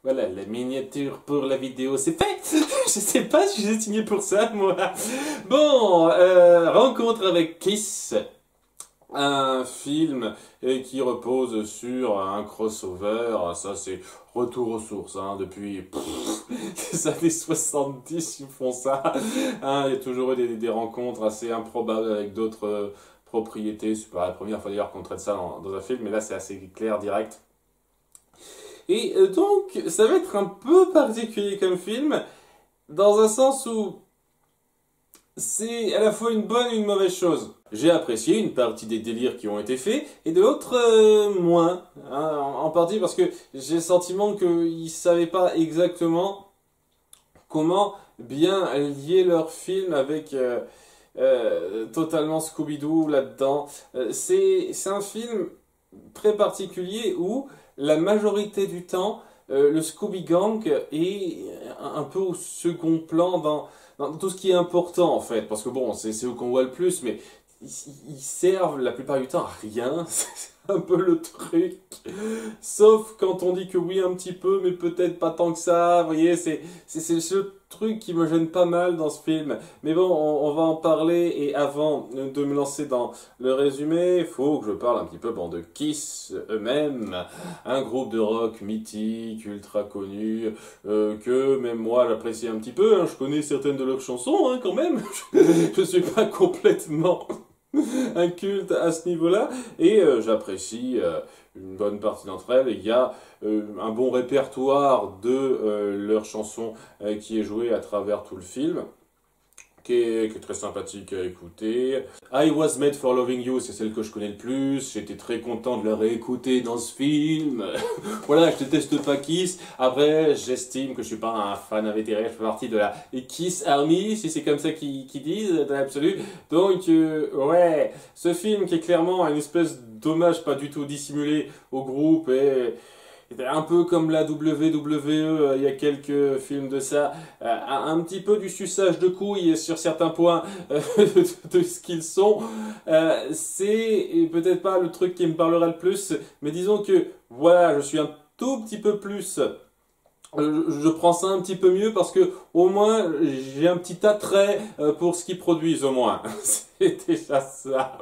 Voilà, la miniature pour la vidéo, c'est fait. Je sais pas si j'ai signé pour ça, moi. Bon, rencontre avec Kiss. Un film qui repose sur un crossover. Ça, c'est retour aux sources. Hein, depuis les années 70, ils font ça. Hein, il y a toujours eu des rencontres assez improbables avec d'autres propriétés. C'est pas la première fois d'ailleurs qu'on traite ça dans un film, mais là, c'est assez clair, direct. Et donc, ça va être un peu particulier comme film, dans un sens où c'est à la fois une bonne et une mauvaise chose. J'ai apprécié une partie des délires qui ont été faits, et de l'autre, moins. Hein, en partie parce que j'ai le sentiment qu'ils ne savaient pas exactement comment bien lier leur film avec totalement Scooby-Doo là-dedans. C'est un film très particulier où la majorité du temps, le Scooby Gang est un peu au second plan dans tout ce qui est important en fait. Parce que bon, c'est eux qu'on voit le plus, mais ils servent la plupart du temps à rien. C'est un peu le truc. Sauf quand on dit que oui un petit peu, mais peut-être pas tant que ça. Vous voyez, c'est ce truc qui me gêne pas mal dans ce film. Mais bon, on va en parler. Et avant de me lancer dans le résumé, il faut que je parle un petit peu de Kiss eux-mêmes. Un groupe de rock mythique, ultra connu, que même moi j'apprécie un petit peu. Hein. Je connais certaines de leurs chansons hein, quand même. Je suis pas complètement un culte à ce niveau-là. Et j'apprécie une bonne partie d'entre elles. Il y a un bon répertoire de leurs chansons qui est joué à travers tout le film, qui est très sympathique à écouter. I Was Made for Loving You, c'est celle que je connais le plus. J'étais très content de la réécouter dans ce film. Voilà, je déteste pas Kiss. Après, j'estime que je suis pas un fan invétéré. Je fais partie de la Kiss Army, si c'est comme ça qu'ils disent, dans l'absolu. Donc, ouais, ce film qui est clairement une espèce d'hommage pas du tout dissimulé au groupe et un peu comme la WWE, il y a quelques films de ça, un petit peu du suçage de couilles sur certains points de ce qu'ils sont. C'est peut-être pas le truc qui me parlera le plus, mais disons que voilà, je suis un tout petit peu plus... Je prends ça un petit peu mieux parce que au moins j'ai un petit attrait pour ce qu'ils produisent au moins. C'est déjà ça.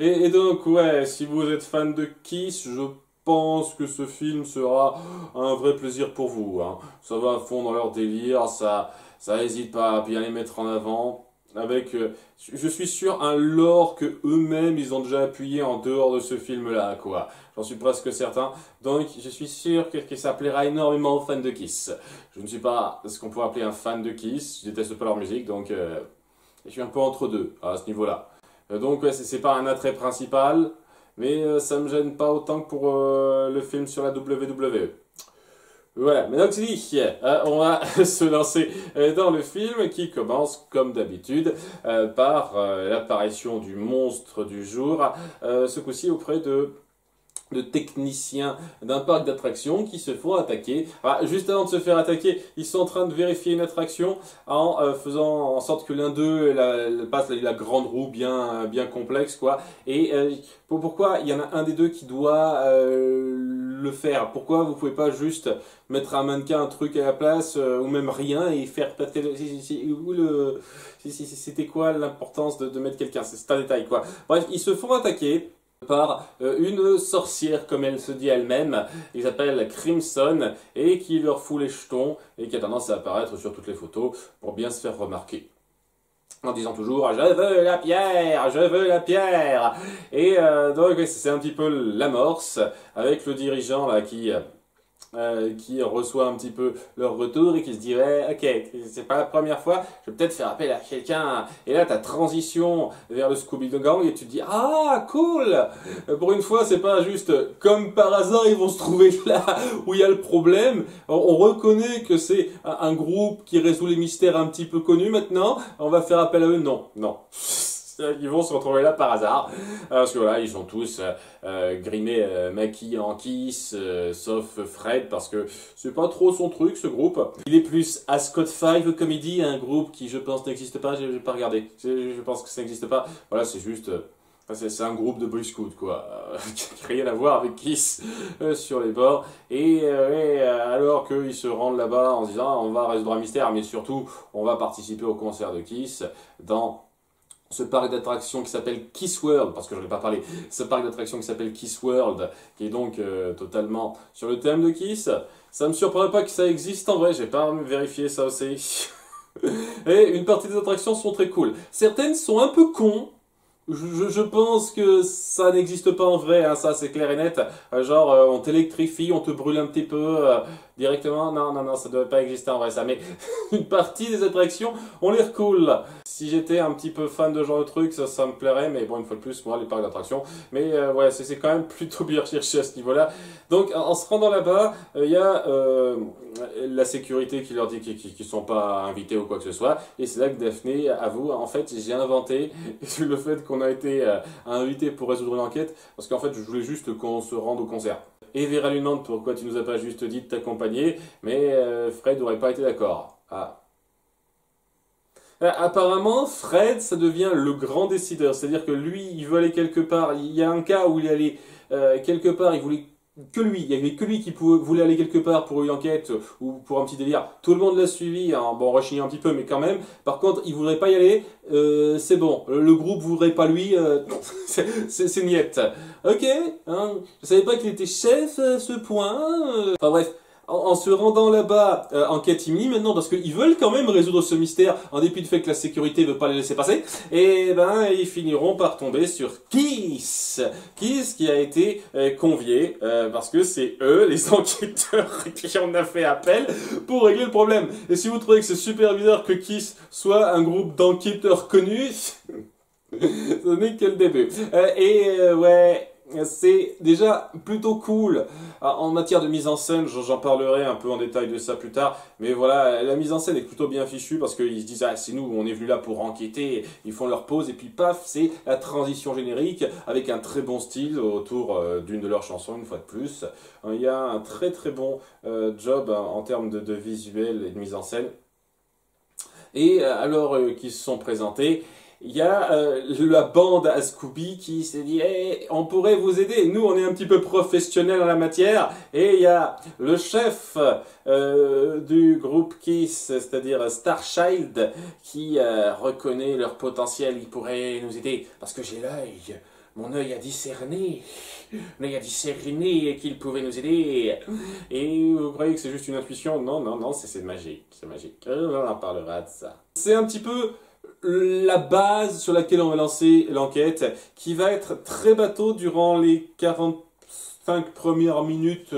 Et donc ouais, si vous êtes fan de Kiss, je pense que ce film sera un vrai plaisir pour vous. Hein. Ça va à fond dans leur délire, ça hésite pas à bien les mettre en avant. Avec, je suis sûr, un lore que eux-mêmes ils ont déjà appuyé en dehors de ce film-là, quoi. J'en suis presque certain. Donc, je suis sûr que ça plaira énormément aux fans de Kiss. Je ne suis pas ce qu'on pourrait appeler un fan de Kiss. Je déteste pas leur musique, donc je suis un peu entre deux à ce niveau-là. Donc, ouais, c'est pas un attrait principal. Mais ça me gêne pas autant que pour le film sur la WWE. Voilà, mais donc c'est dit, on va se lancer dans le film qui commence comme d'habitude par l'apparition du monstre du jour, ce coup-ci auprès de techniciens d'un parc d'attractions qui se font attaquer. Alors, juste avant de se faire attaquer, ils sont en train de vérifier une attraction en faisant en sorte que l'un d'eux passe la grande roue bien complexe, quoi. Et pourquoi il y en a un des deux qui doit le faire? Pourquoi vous pouvez pas juste mettre un mannequin, un truc à la place, ou même rien, et faire passer c'était quoi l'importance de mettre quelqu'un? C'est un détail, quoi. Bref, ils se font attaquer par une sorcière, comme elle se dit elle-même, ils s'appellent Crimson, et qui leur fout les jetons, et qui a tendance à apparaître sur toutes les photos pour bien se faire remarquer. En disant toujours « Je veux la pierre, je veux la pierre !» Et donc c'est un petit peu l'amorce, avec le dirigeant là qui reçoit un petit peu leur retour et qui se dit ouais, ok, c'est pas la première fois, je vais peut-être faire appel à quelqu'un. Et là, ta transition vers le Scooby-Doo Gang et tu te dis ah cool, pour une fois, c'est pas juste comme par hasard ils vont se trouver là où il y a le problème. On reconnaît que c'est un groupe qui résout les mystères un petit peu connus maintenant. On va faire appel à eux. Non, non. Ils vont se retrouver là par hasard, parce que voilà, ils sont tous grimés, maquillés en Kiss, sauf Fred, parce que c'est pas trop son truc, ce groupe. Il est plus Ascot 5 Comedy, un groupe qui, je pense, n'existe pas, j'ai pas regardé. Je pense que ça n'existe pas. Voilà, c'est juste Enfin, c'est un groupe de Boy Scouts, quoi, qui n'a rien à voir avec Kiss sur les bords. Et alors qu'ils se rendent là-bas en se disant on va résoudre un mystère, mais surtout on va participer au concert de Kiss dans ce parc d'attractions qui s'appelle Kiss World, parce que je n'en ai pas parlé, ce parc d'attractions qui s'appelle Kiss World, qui est donc totalement sur le thème de Kiss. Ça me surprendrait pas que ça existe en vrai, j'ai pas vérifié ça aussi. Et une partie des attractions sont très cool. Certaines sont un peu cons. Je pense que ça n'existe pas en vrai, hein, ça c'est clair et net. Genre, on t'électrifie, on te brûle un petit peu directement. Non, ça ne devait pas exister en vrai ça. Mais une partie des attractions ont l'air cool. Si j'étais un petit peu fan de ce genre de truc, ça me plairait. Mais bon, une fois de plus, moi, les parcs d'attractions. Mais ouais, c'est quand même plutôt bien recherché à ce niveau-là. Donc, en se rendant là-bas, il y a la sécurité qui leur dit qu'ils sont pas invités ou quoi que ce soit. Et c'est là que Daphné avoue, en fait, j'ai inventé le fait qu'on a été invité pour résoudre une enquête, parce qu'en fait, je voulais juste qu'on se rende au concert. Et Vera lui demande pourquoi tu nous as pas juste dit de t'accompagner, mais Fred n'aurait pas été d'accord. Ah. Apparemment, Fred, ça devient le grand décideur, c'est-à-dire que lui, il veut aller quelque part. Il y a un cas où il est allé quelque part, il voulait que lui, il n'y avait que lui qui voulait aller quelque part pour une enquête ou pour un petit délire. Tout le monde l'a suivi, hein. Bon, rechignant un petit peu, mais quand même. Par contre, il voudrait pas y aller, c'est bon. Le groupe voudrait pas lui, c'est niette. Ok, hein. Je savais pas qu'il était chef à ce point. Enfin bref. En se rendant là-bas en catimini maintenant, parce qu'ils veulent quand même résoudre ce mystère, en dépit du fait que la sécurité veut pas les laisser passer, et ben ils finiront par tomber sur Kiss. Kiss qui a été convié, parce que c'est eux, les enquêteurs, qui en a fait appel pour régler le problème. Et si vous trouvez que c'est super bizarre que Kiss soit un groupe d'enquêteurs connus, ce n'est que le début. Ouais... C'est déjà plutôt cool. En matière de mise en scène, j'en parlerai un peu en détail de ça plus tard. Mais voilà, la mise en scène est plutôt bien fichue parce qu'ils se disent ah c'est nous, on est venu là pour enquêter. Ils font leur pause et puis paf, c'est la transition générique avec un très bon style autour d'une de leurs chansons une fois de plus. Il y a un très très bon job en termes de visuel et de mise en scène. Et alors qu'ils se sont présentés. Il y a la bande à Scooby qui s'est dit hey, on pourrait vous aider, nous on est un petit peu professionnels en la matière. Et il y a le chef du groupe Kiss, c'est-à-dire Starchild, qui reconnaît leur potentiel, il pourrait nous aider parce que j'ai l'œil. Mon œil a discerné, et qu'il pouvait nous aider. Et vous croyez que c'est juste une intuition? Non, c'est magique, c'est magique. On en parlera de ça. C'est un petit peu la base sur laquelle on va lancer l'enquête, qui va être très bateau durant les 45 premières minutes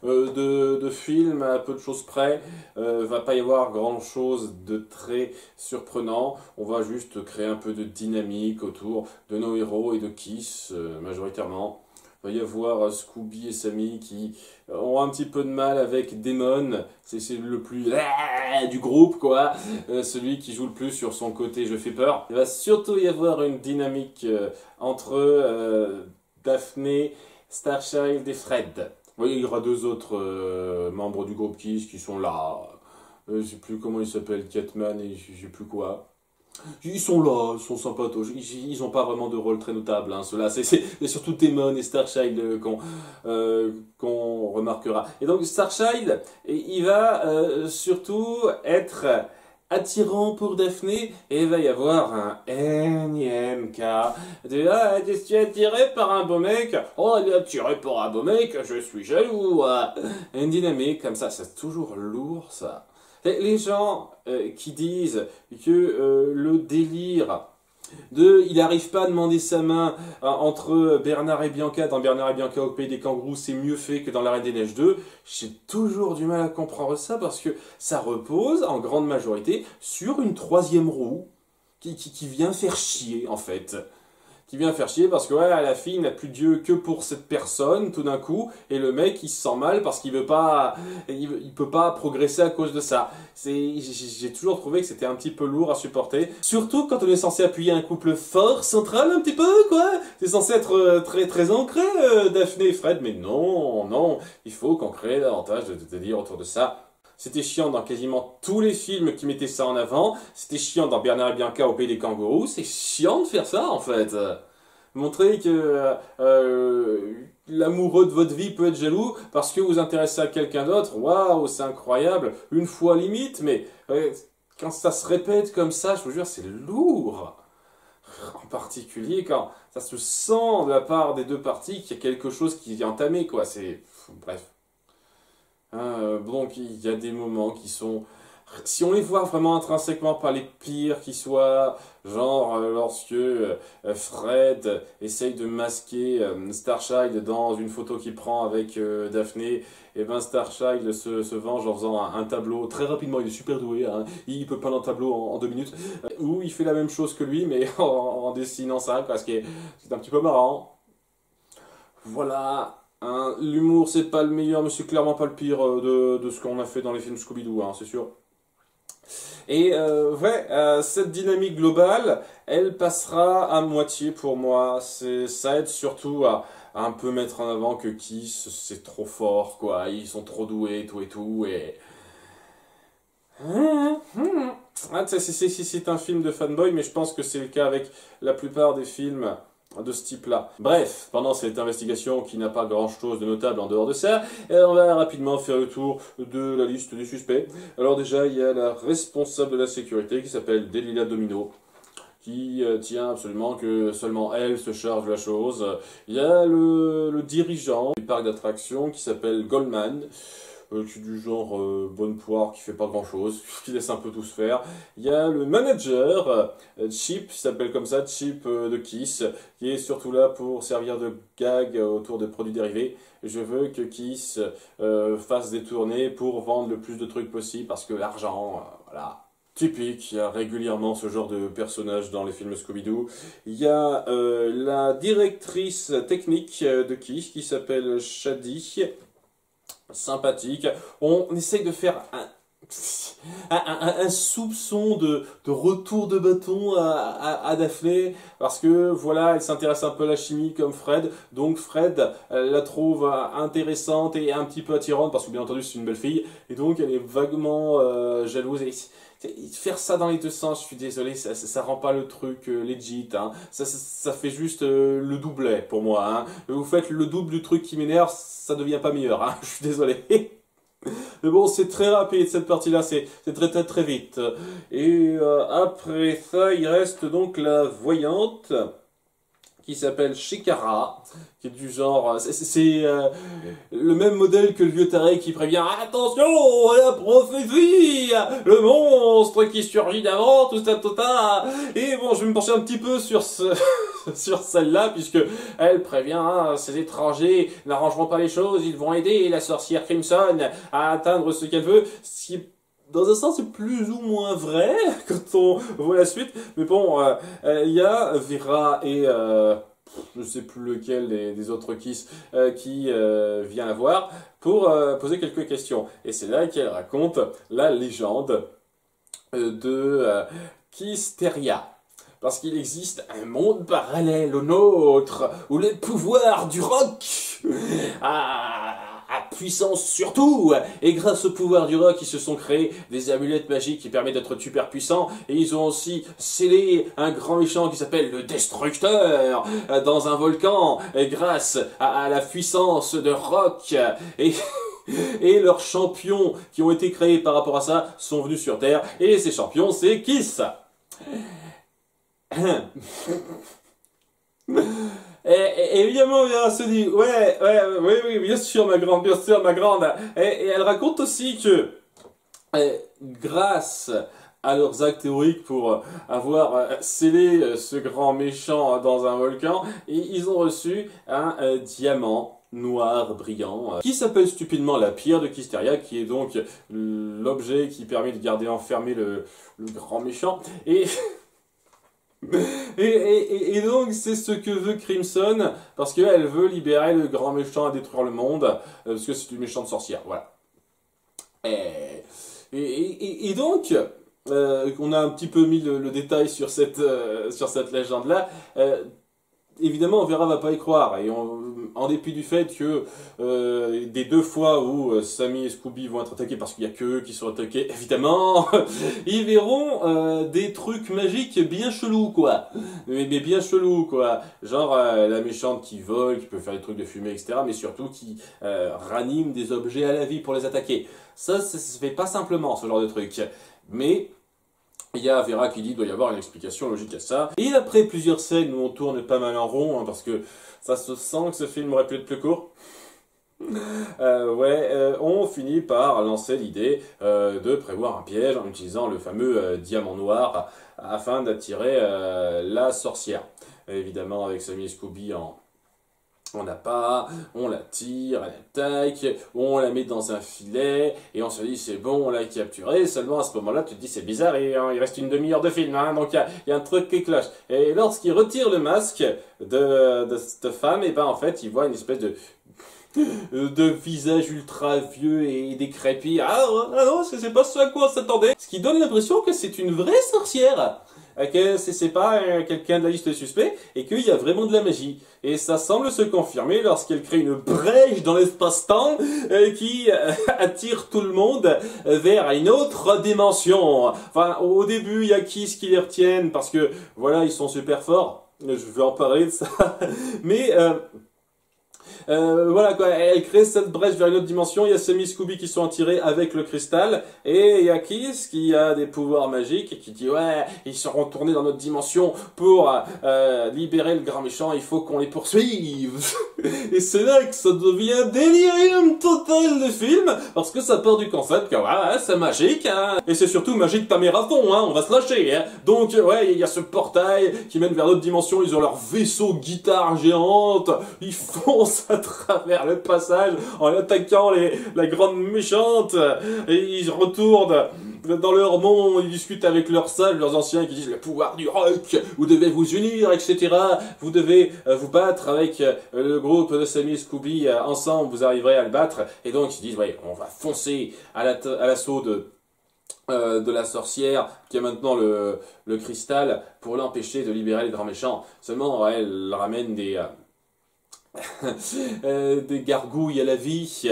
de film, à peu de choses près. Va pas y avoir grand chose de très surprenant. On va juste créer un peu de dynamique autour de nos héros et de Kiss, majoritairement. Il va y avoir Scooby et Sammy qui ont un petit peu de mal avec Damon, c'est le plus du groupe quoi, celui qui joue le plus sur son côté je fais peur. Il va surtout y avoir une dynamique entre Daphné, Starchild et Fred. Oui, il y aura deux autres membres du groupe Kiss qui sont là, je sais plus comment ils s'appellent, Catman et je sais plus quoi. Ils sont là, ils sont sympas, ils n'ont pas vraiment de rôle très notable, hein, ceux-là. C'est surtout Damon et Starchild qu'on remarquera. Et donc Starchild, il va surtout être attirant pour Daphné, et il va y avoir un énième cas de « Ah, je suis attiré par un beau mec, oh, il est attiré par un beau mec, je suis jaloux !» Une dynamique comme ça, c'est toujours lourd, ça. Les gens qui disent que le délire il n'arrive pas à demander sa main entre Bernard et Bianca, dans Bernard et Bianca au pays des kangourous, c'est mieux fait que dans La Reine des Neiges 2, j'ai toujours du mal à comprendre ça parce que ça repose en grande majorité sur une troisième roue qui vient faire chier en fait. Qui vient faire chier parce que ouais, la fille n'a plus Dieu que pour cette personne tout d'un coup et le mec il se sent mal parce qu'il veut pas il peut pas progresser à cause de ça. J'ai toujours trouvé que c'était un petit peu lourd à supporter, surtout quand on est censé appuyer un couple fort, central un petit peu quoi. C'est censé être très très ancré Daphné et Fred, mais non, il faut qu'on crée davantage de délire autour de ça. C'était chiant dans quasiment tous les films qui mettaient ça en avant. C'était chiant dans Bernard et Bianca au pays des kangourous. C'est chiant de faire ça, en fait. Montrer que l'amoureux de votre vie peut être jaloux parce que vous vous intéressez à quelqu'un d'autre. Waouh, c'est incroyable. Une fois limite, mais quand ça se répète comme ça, je vous jure, c'est lourd. En particulier quand ça se sent de la part des deux parties qu'il y a quelque chose qui est entamé, quoi. C'est... Bref. Donc il y a des moments qui sont... Si on les voit vraiment intrinsèquement, pas les pires qui soient, genre lorsque Fred essaye de masquer Starchild dans une photo qu'il prend avec Daphné, et ben Starchild se venge en faisant un tableau très rapidement, il est super doué, hein, il peut peindre un tableau en 2 minutes, où il fait la même chose que lui, mais en dessinant ça, parce que c'est un petit peu marrant. Voilà. Hein, l'humour, c'est pas le meilleur, mais c'est clairement pas le pire de ce qu'on a fait dans les films Scooby-Doo, hein, c'est sûr. Et cette dynamique globale, elle passera à moitié pour moi. Ça aide surtout à un peu mettre en avant que Kiss, c'est trop fort, quoi. Ils sont trop doués, tout et tout. Et... c'est un film de fanboy, mais je pense que c'est le cas avec la plupart des films de ce type-là. Bref, pendant cette investigation qui n'a pas grand-chose de notable en dehors de ça, on va rapidement faire le tour de la liste des suspects. Alors déjà, il y a la responsable de la sécurité qui s'appelle Delilah Domino, qui tient absolument que seulement elle se charge de la chose. Il y a le dirigeant du parc d'attractions qui s'appelle Goldman, qui est du genre bonne poire, qui fait pas grand chose, qui laisse un peu tout se faire. Il y a le manager, Chip, qui s'appelle comme ça, Chip de Kiss, qui est surtout là pour servir de gag autour de produits dérivés. Je veux que Kiss fasse des tournées pour vendre le plus de trucs possible, parce que l'argent, voilà. Typique, il y a régulièrement ce genre de personnage dans les films Scooby-Doo. Il y a la directrice technique de Kiss, qui s'appelle Shady, sympathique. On essaye de faire un soupçon de retour de bâton à Daphné, parce que voilà, elle s'intéresse un peu à la chimie comme Fred, donc Fred la trouve intéressante et un petit peu attirante, parce que bien entendu c'est une belle fille, et donc elle est vaguement jalouse. Et faire ça dans les deux sens, je suis désolé, ça rend pas le truc legit, hein. Ça fait juste le doublet pour moi, hein. Vous faites le double du truc qui m'énerve, ça devient pas meilleur, hein. Je suis désolé. Mais bon, c'est très rapide cette partie-là, c'est très vite. Et après ça, il reste donc la voyante qui s'appelle Shikara, qui est du genre... C'est le même modèle que le vieux taré qui prévient « Attention, la prophétie, le monstre qui surgit d'avant, tout ça, tout ça. » Et bon, je vais me pencher un petit peu sur sur celle-là, puisque elle prévient hein, ces étrangers n'arrangeront pas les choses, ils vont aider la sorcière Crimson à atteindre ce qu'elle veut, ce qui dans un sens, c'est plus ou moins vrai quand on voit la suite. Mais bon, il y a Vera et je sais plus lequel des autres Kiss qui vient la voir pour poser quelques questions. Et c'est là qu'elle raconte la légende de Kissteria. Parce qu'il existe un monde parallèle au nôtre, où les pouvoirs du rock à puissance surtout, et grâce au pouvoir du rock, ils se sont créés des amulettes magiques qui permettent d'être super puissants, et ils ont aussi scellé un grand méchant qui s'appelle le Destructeur dans un volcan, grâce à la puissance de rock, et leurs champions qui ont été créés par rapport à ça sont venus sur Terre, et ces champions, c'est Kiss. Et évidemment, Vera se dit, oui, bien sûr, ma grande, Et elle raconte aussi que, grâce à leurs actes théoriques pour avoir scellé ce grand méchant dans un volcan, ils ont reçu un diamant noir brillant, qui s'appelle stupidement la pierre de Kissteria, qui est donc l'objet qui permet de garder enfermé le grand méchant. Et donc c'est ce que veut Crimson, parce qu'elle veut libérer le grand méchant à détruire le monde, parce que c'est une méchante sorcière, voilà. Et donc, on a un petit peu mis le détail sur cette légende-là, évidemment, Vera va pas y croire. Et en dépit du fait que des 2 fois où Sammy et Scooby vont être attaqués parce qu'il y a que eux qui sont attaqués, évidemment, ils verront des trucs magiques bien chelous, quoi. Mais bien chelous, quoi. Genre la méchante qui vole, qui peut faire des trucs de fumée, etc. Mais surtout qui ranime des objets à la vie pour les attaquer. Ça se fait pas simplement, ce genre de truc. Mais il y a Vera qui dit qu'il doit y avoir une explication logique à ça. Et après plusieurs scènes où on tourne pas mal en rond, hein, parce que ça se sent que ce film aurait pu être plus court, on finit par lancer l'idée de prévoir un piège en utilisant le fameux diamant noir afin d'attirer la sorcière. Évidemment, avec Sammy et Scooby on n'a pas, on la tire, elle attaque, on la met dans un filet, et on se dit c'est bon, on l'a capturé, seulement à ce moment-là tu te dis c'est bizarre, il reste une demi-heure de film, hein, donc il y a un truc qui cloche. Et lorsqu'il retire le masque de cette femme, et ben en fait il voit une espèce de visage ultra vieux et décrépit. Ah non, c'est pas ce à quoi on s'attendait. Ce qui donne l'impression que c'est une vraie sorcière. Que c'est pas quelqu'un de la liste suspect, et qu'il y a vraiment de la magie. Et ça semble se confirmer lorsqu'elle crée une brèche dans l'espace-temps qui attire tout le monde vers une autre dimension. Enfin, au début, il y a Kiss qui les retiennent, parce que, voilà, ils sont super forts. Je vais en parler de ça. Mais... voilà quoi, elle crée cette brèche vers une autre dimension, il y a Sammy et Scooby qui sont attirés avec le cristal, et il y a Kiss qui a des pouvoirs magiques et qui dit ouais, ils seront tournés dans notre dimension pour libérer le grand méchant, il faut qu'on les poursuive. Et c'est là que ça devient délirium total de film, parce que ça part du concept que ouais, c'est magique, hein, et c'est surtout magique ta mère à fond, hein, on va se lâcher, hein. Donc ouais, il y a ce portail qui mène vers d'autres dimensions, ils ont leur vaisseau guitare géante, ils foncent à travers le passage en attaquant la grande méchante, et ils retournent dans leur monde, ils discutent avec leurs sages, leurs anciens qui disent le pouvoir du rock, vous devez vous unir, etc. Vous devez vous battre avec le groupe de Sammy et Scooby, ensemble vous arriverez à le battre. Et donc ils disent ouais, on va foncer à l'assaut de la sorcière qui a maintenant le cristal pour l'empêcher de libérer les grands méchants. Seulement ouais, elle ramène des gargouilles à la vie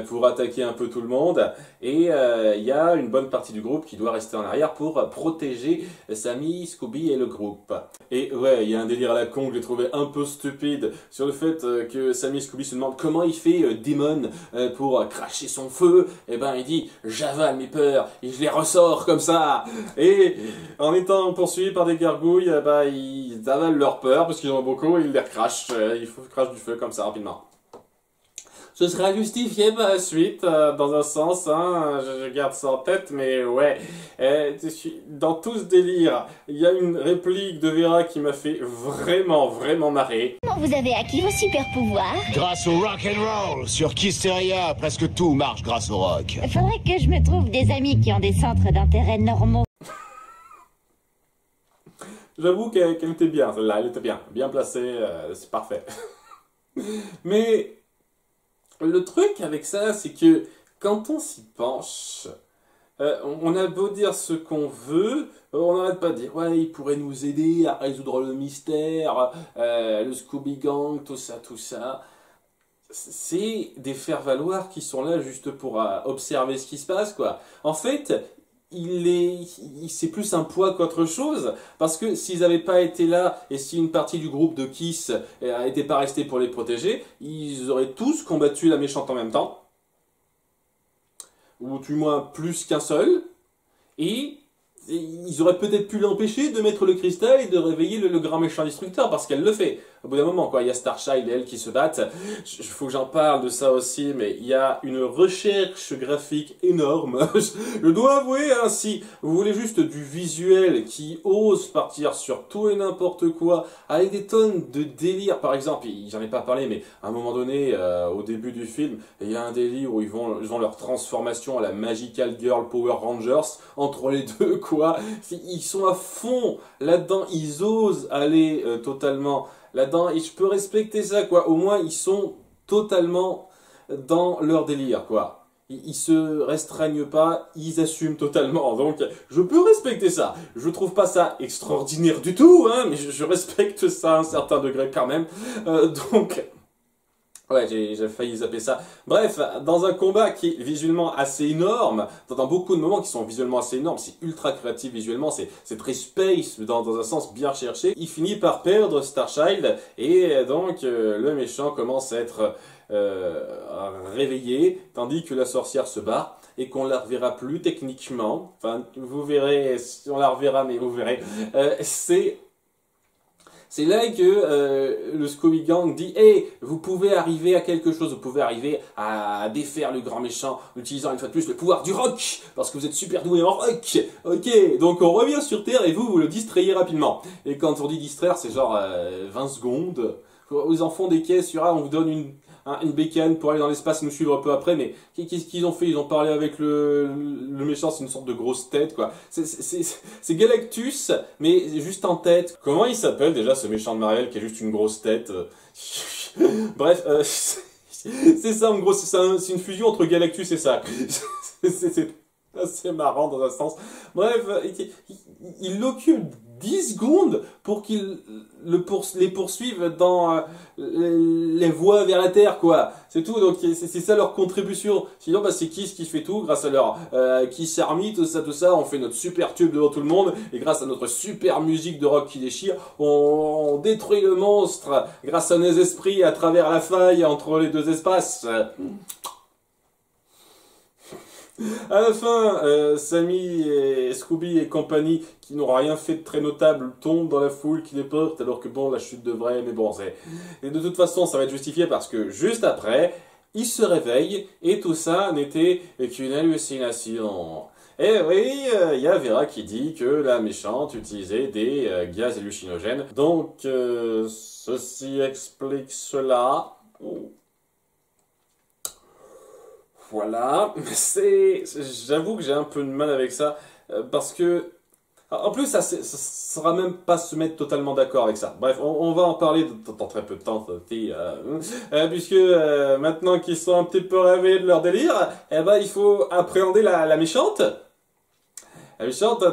pour attaquer un peu tout le monde, et il y a une bonne partie du groupe qui doit rester en arrière pour protéger Sammy, Scooby et le groupe. Et ouais, il y a un délire à la con que j'ai trouvé un peu stupide sur le fait que Sammy et Scooby se demandent comment il fait Demon pour cracher son feu. Et ben il dit j'avale mes peurs et je les ressors comme ça, et en étant poursuivi par des gargouilles, ils avalent leurs peurs parce qu'ils en ont beaucoup et ils les recrachent, il faut cracher du feu comme ça rapidement. Ce sera justifié par la suite, dans un sens, hein, je garde ça en tête, mais ouais, dans tout ce délire, il y a une réplique de Vera qui m'a fait vraiment marrer. Comment vous avez acquis vos super pouvoirs? Grâce au rock and roll, sur Kissteria, presque tout marche grâce au rock. Faudrait que je me trouve des amis qui ont des centres d'intérêt normaux. J'avoue qu'elle était bien, celle-là, elle était bien placée, c'est parfait. Mais le truc avec ça, c'est que quand on s'y penche, on a beau dire ce qu'on veut, on n'arrête pas de dire ouais, il pourrait nous aider à résoudre le mystère, le Scooby Gang, tout ça. C'est des faire-valoir qui sont là juste pour observer ce qui se passe, quoi. En fait, c'est plus un poids qu'autre chose, parce que s'ils n'avaient pas été là, et si une partie du groupe de Kiss n'était pas restée pour les protéger, ils auraient tous combattu la méchante en même temps, ou du moins plus qu'un seul, et ils auraient peut-être pu l'empêcher de mettre le cristal et de réveiller le grand méchant destructeur, parce qu'elle le fait. Au bout d'un moment, quoi, il y a Starchild et elle qui se battent. Il faut que j'en parle de ça aussi, mais il y a une recherche graphique énorme. Je dois avouer, hein, si vous voulez juste du visuel qui ose partir sur tout et n'importe quoi, avec des tonnes de délire, par exemple, j'en ai pas parlé, mais à un moment donné, au début du film, il y a un délire où ils ont leur transformation à la Magical Girl Power Rangers, entre les deux, quoi. Ils sont à fond là-dedans, ils osent aller totalement là-dedans, et je peux respecter ça, quoi. Au moins, ils sont totalement dans leur délire, quoi. ils se restreignent pas, ils assument totalement. Donc, je peux respecter ça. Je trouve pas ça extraordinaire du tout, hein, mais je respecte ça à un certain degré quand même. Donc, ouais, j'ai failli zapper ça. Bref, dans un combat qui est visuellement assez énorme, dans beaucoup de moments qui sont visuellement assez énormes, c'est ultra créatif visuellement, c'est très space dans un sens bien recherché, il finit par perdre Starchild et donc le méchant commence à être réveillé, tandis que la sorcière se bat et qu'on la reverra plus techniquement. Enfin, vous verrez, on la reverra, mais vous verrez. C'est là que le Scooby Gang dit « Hey, vous pouvez arriver à quelque chose, vous pouvez arriver à défaire le grand méchant en utilisant une fois de plus le pouvoir du rock, parce que vous êtes super doué en rock. Ok, donc on revient sur Terre et vous le distrayez rapidement. » Et quand on dit distraire, c'est genre 20 secondes. Ils en font des caisses sur on vous donne une bécane pour aller dans l'espace et nous suivre un peu après, mais qu'est-ce qu'ils ont fait? Ils ont parlé avec le méchant, c'est une sorte de grosse tête, quoi. C'est Galactus, mais juste en tête. Comment il s'appelle déjà ce méchant de Marvel qui est juste une grosse tête? Bref, c'est ça en gros, c'est une fusion entre Galactus et ça. C'est assez marrant dans un sens. Bref, il l'occupe 10 secondes pour qu'ils les poursuivent dans les voies vers la Terre, quoi. C'est tout, donc c'est ça leur contribution. Sinon, bah, c'est Kiss qui fait tout, grâce à leur Kiss Army, tout ça, on fait notre super tube devant tout le monde, et grâce à notre super musique de rock qui déchire, on détruit le monstre, grâce à nos esprits à travers la faille entre les deux espaces. À la fin, Sammy et Scooby et compagnie, qui n'auront rien fait de très notable, tombent dans la foule qui les porte, alors que bon, la chute devrait, mais bon, et de toute façon, ça va être justifié parce que juste après, ils se réveillent, et tout ça n'était qu'une hallucination. Et oui, il y a Vera qui dit que la méchante utilisait des gaz hallucinogènes. Donc, ceci explique cela. Voilà, j'avoue que j'ai un peu de mal avec ça, parce que, en plus, ça sera même pas se mettre totalement d'accord avec ça. Bref, on va en parler dans très peu de temps, puisque maintenant qu'ils sont un petit peu réveillés de leur délire, eh ben, il faut appréhender la méchante. La méchante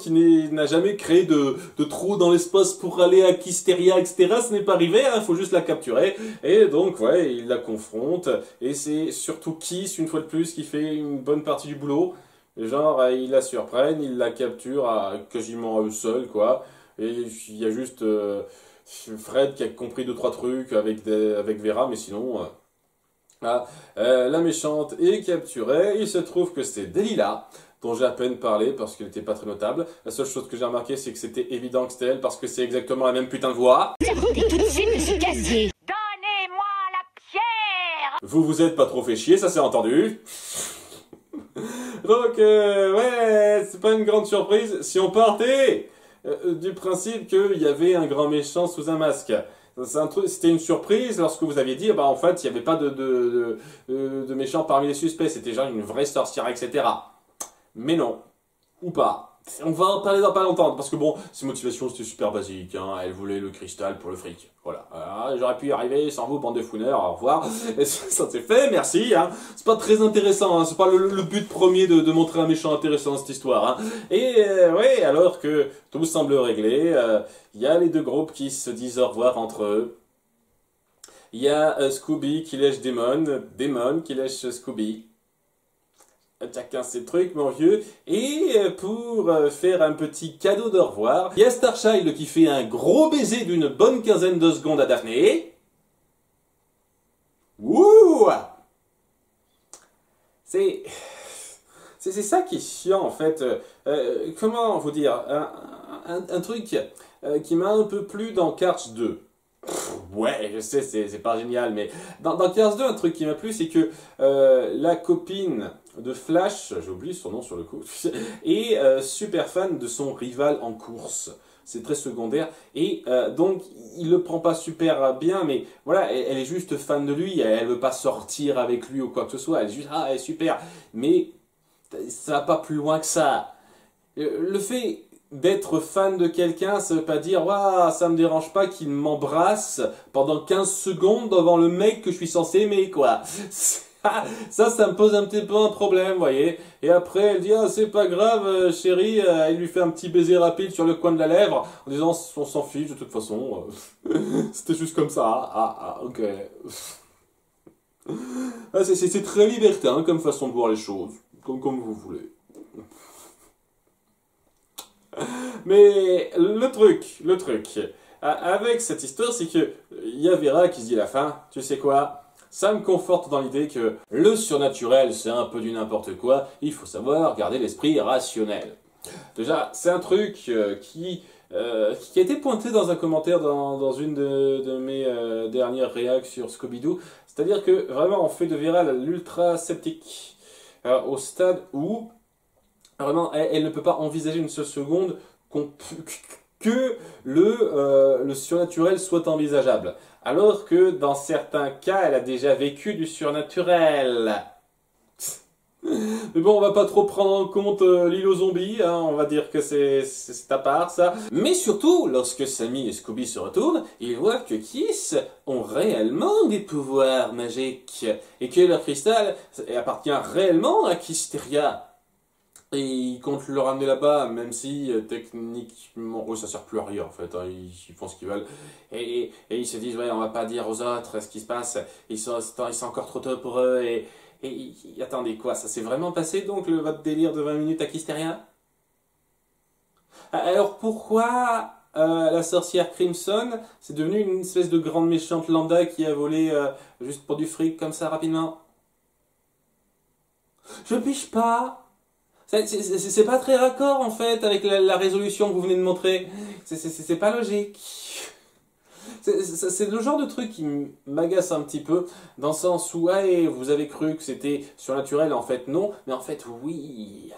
qui n'a jamais créé de trou dans l'espace pour aller à Kisteria, etc. Ce n'est pas arrivé, il faut juste la capturer. Et donc, ouais, il la confronte. Et c'est surtout Kiss, une fois de plus, qui fait une bonne partie du boulot. Genre, ils la surprennent, ils la capturent quasiment à eux seuls, quoi. Et il y a juste Fred qui a compris 2-3 trucs avec Vera, mais sinon... la méchante est capturée. Il se trouve que c'est Delilah, dont j'ai à peine parlé parce qu'elle n'était pas très notable. La seule chose que j'ai remarqué, c'est que c'était évident que c'était elle parce que c'est exactement la même putain de voix. Sortez tout de suite de ce casier. Donnez-moi la pierre! Vous êtes pas trop fait chier, ça s'est entendu. Donc, ouais, c'est pas une grande surprise si on partait du principe qu'il y avait un grand méchant sous un masque. C'était une surprise lorsque vous aviez dit, bah en fait, il n'y avait pas de méchants parmi les suspects, c'était genre une vraie sorcière, etc. Mais non, ou pas. On va en parler dans pas longtemps, parce que bon, ses motivations c'était super basique, hein. Elle voulait le cristal pour le fric. Voilà, j'aurais pu y arriver sans vous, bande de founeurs, au revoir. Et ça c'est fait, merci, hein. C'est pas très intéressant, hein. C'est pas le but premier de montrer un méchant intéressant cette histoire, hein. Et ouais, alors que tout semble réglé, il y a les deux groupes qui se disent au revoir entre eux. Il y a Scooby qui lèche Damon qui lèche Scooby. Chacun ses trucs, mon vieux. Et pour faire un petit cadeau de revoir, il y a Starchild qui fait un gros baiser d'une bonne quinzaine de secondes à Daphné. Ouh! C'est ça qui est chiant, en fait. Comment vous dire? Un truc qui m'a un peu plu dans Cars 2. Ouais, je sais, c'est pas génial, mais dans Cars 2, un truc qui m'a plu, c'est que la copine de Flash, j'ai oublié son nom sur le coup, est super fan de son rival en course. C'est très secondaire, et donc il le prend pas super bien, mais voilà, elle est juste fan de lui, elle veut pas sortir avec lui ou quoi que ce soit, elle est juste, ah, elle est super, mais ça va pas plus loin que ça. Le fait d'être fan de quelqu'un, ça veut pas dire « Waouh, ça me dérange pas qu'il m'embrasse pendant 15 secondes devant le mec que je suis censé aimer, quoi. » Ça me pose un petit peu un problème, vous voyez. Et après, elle dit, ah, c'est pas grave, chérie, elle lui fait un petit baiser rapide sur le coin de la lèvre, en disant, on s'en fiche de toute façon, c'était juste comme ça, ok. Ah, c'est très libertin comme façon de voir les choses, comme vous voulez. Mais le truc, avec cette histoire, c'est que il y a Vera qui se dit à la fin, tu sais quoi, ça me conforte dans l'idée que le surnaturel, c'est un peu du n'importe quoi, il faut savoir garder l'esprit rationnel. Déjà, c'est un truc qui a été pointé dans un commentaire dans une de mes dernières réacs sur Scooby-Doo, c'est-à-dire que vraiment on fait de Vera l'ultra sceptique, au stade où vraiment elle ne peut pas envisager une seule seconde que le surnaturel soit envisageable. Alors que dans certains cas, elle a déjà vécu du surnaturel. Mais bon, on va pas trop prendre en compte l'île aux zombies, hein, on va dire que c'est à part ça. Mais surtout, lorsque Sammy et Scooby se retournent, ils voient que Kiss ont réellement des pouvoirs magiques. Et que leur cristal appartient réellement à Kisteria. Et ils comptent le ramener là-bas, même si techniquement, ça sert plus à rien en fait, hein, ils font ce qu'ils veulent. Et ils se disent, ouais, on va pas dire aux autres ce qui se passe, ils sont encore trop tôt pour eux. Attendez, quoi, ça s'est vraiment passé donc votre délire de 20 minutes à Kisteria? Alors pourquoi la sorcière Crimson, c'est devenu une espèce de grande méchante lambda qui a volé juste pour du fric comme ça rapidement? Je piche pas. C'est pas très raccord en fait avec la résolution que vous venez de montrer. C'est pas logique. C'est le genre de truc qui m'agace un petit peu, dans le sens où vous avez cru que c'était surnaturel, en fait non, mais en fait oui.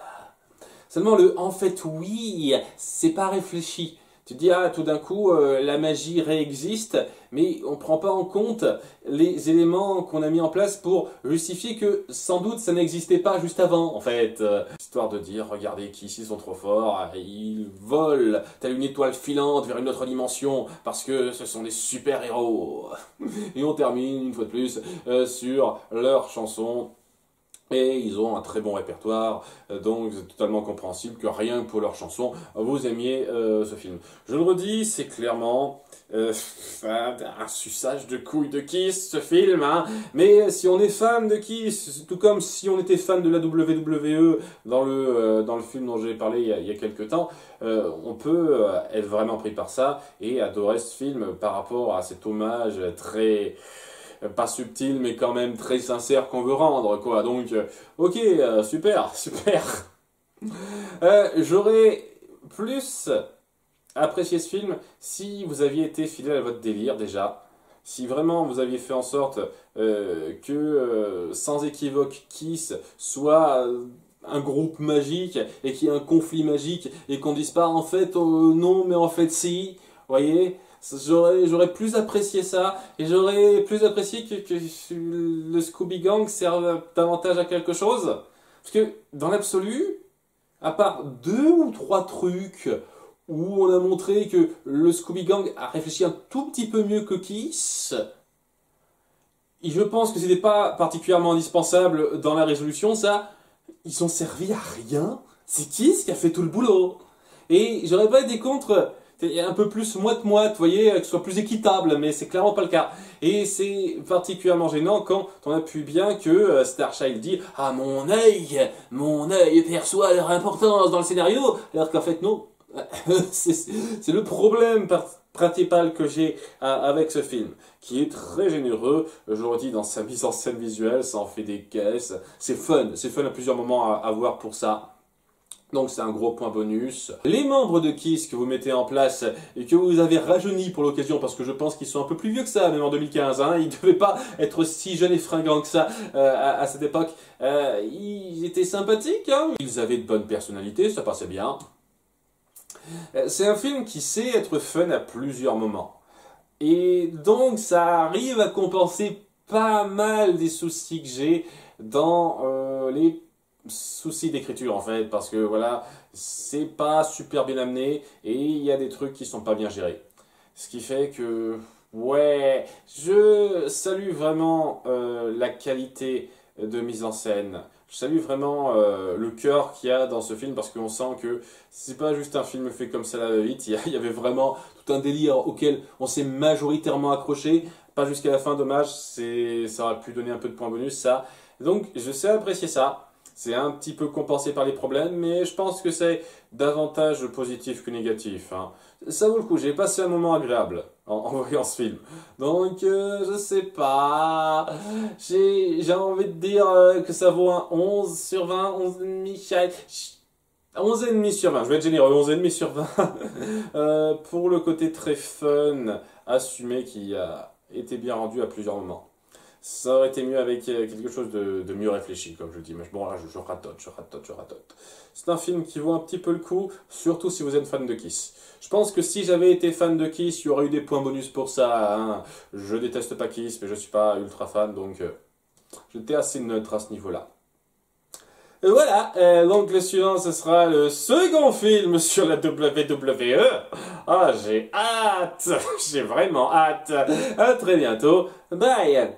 Seulement le en fait oui, c'est pas réfléchi. Tu te dis, tout d'un coup, la magie réexiste, mais on ne prend pas en compte les éléments qu'on a mis en place pour justifier que, sans doute, ça n'existait pas juste avant, en fait. Histoire de dire, regardez, qui ici sont trop forts, ils volent, telle une étoile filante vers une autre dimension, parce que ce sont des super-héros. Et on termine, une fois de plus, sur leur chanson. Et ils ont un très bon répertoire, donc c'est totalement compréhensible que rien que pour leur chanson, vous aimiez ce film. Je le redis, c'est clairement un suçage de couilles de Kiss, ce film, hein. Mais si on est fan de Kiss, tout comme si on était fan de la WWE dans le film dont j'ai parlé il y a quelques temps, on peut être vraiment pris par ça et adorer ce film par rapport à cet hommage très... pas subtil, mais quand même très sincère qu'on veut rendre, quoi. Donc, ok, super. J'aurais plus apprécié ce film si vous aviez été fidèle à votre délire, déjà. Si vraiment vous aviez fait en sorte que, sans équivoque, Kiss soit un groupe magique et qu'il y ait un conflit magique et qu'on dise pas en fait non, mais en fait si, voyez. J'aurais plus apprécié ça, et j'aurais plus apprécié que le Scooby Gang serve davantage à quelque chose. Parce que, dans l'absolu, à part 2 ou 3 trucs où on a montré que le Scooby Gang a réfléchi un tout petit peu mieux que Kiss, et je pense que c'était pas particulièrement indispensable dans la résolution, ça, ils ont servi à rien. C'est Kiss qui a fait tout le boulot. Et j'aurais pas été contre... un peu plus moite-moite, vous voyez, que ce soit plus équitable, mais c'est clairement pas le cas. Et c'est particulièrement gênant quand on appuie bien que Starchild dit « Ah, mon œil perçoit leur importance dans le scénario », alors qu'en fait non. C'est le problème principal que j'ai avec ce film, qui est très généreux, je le redis, dans sa mise en scène visuelle, ça en fait des caisses, c'est fun à plusieurs moments à voir pour ça. Donc c'est un gros point bonus. Les membres de Kiss que vous mettez en place et que vous avez rajeunis pour l'occasion, parce que je pense qu'ils sont un peu plus vieux que ça, même en 2015, hein, ils ne devaient pas être si jeunes et fringants que ça à cette époque. Ils étaient sympathiques, hein, ils avaient de bonnes personnalités, ça passait bien. C'est un film qui sait être fun à plusieurs moments. Et donc ça arrive à compenser pas mal des soucis que j'ai dans les soucis d'écriture en fait, parce que voilà, c'est pas super bien amené et il y a des trucs qui sont pas bien gérés. Ce qui fait que, ouais, je salue vraiment la qualité de mise en scène. Je salue vraiment le cœur qu'il y a dans ce film parce qu'on sent que c'est pas juste un film fait comme ça la vite. Il y avait vraiment tout un délire auquel on s'est majoritairement accroché. Pas jusqu'à la fin, dommage. Ça aurait pu donner un peu de points bonus, ça. Donc, je sais apprécier ça. C'est un petit peu compensé par les problèmes, mais je pense que c'est davantage positif que négatif, hein. Ça vaut le coup, j'ai passé un moment agréable en voyant ce film. Donc, je sais pas. J'ai envie de dire que ça vaut un 11 sur 20, 11,5. 11,5 sur 20, je vais être généreux, 11,5 sur 20. Pour le côté très fun, assumé, qui a été bien rendu à plusieurs moments. Ça aurait été mieux avec quelque chose de mieux réfléchi, comme je dis. Mais bon, là, je ratote. C'est un film qui vaut un petit peu le coup, surtout si vous êtes fan de Kiss. Je pense que si j'avais été fan de Kiss, il y aurait eu des points bonus pour ça, hein. Je déteste pas Kiss, mais je suis pas ultra fan, donc j'étais assez neutre à ce niveau-là. Et voilà, donc le suivant, ce sera le second film sur la WWE. Ah, j'ai hâte, j'ai vraiment hâte. À très bientôt, bye.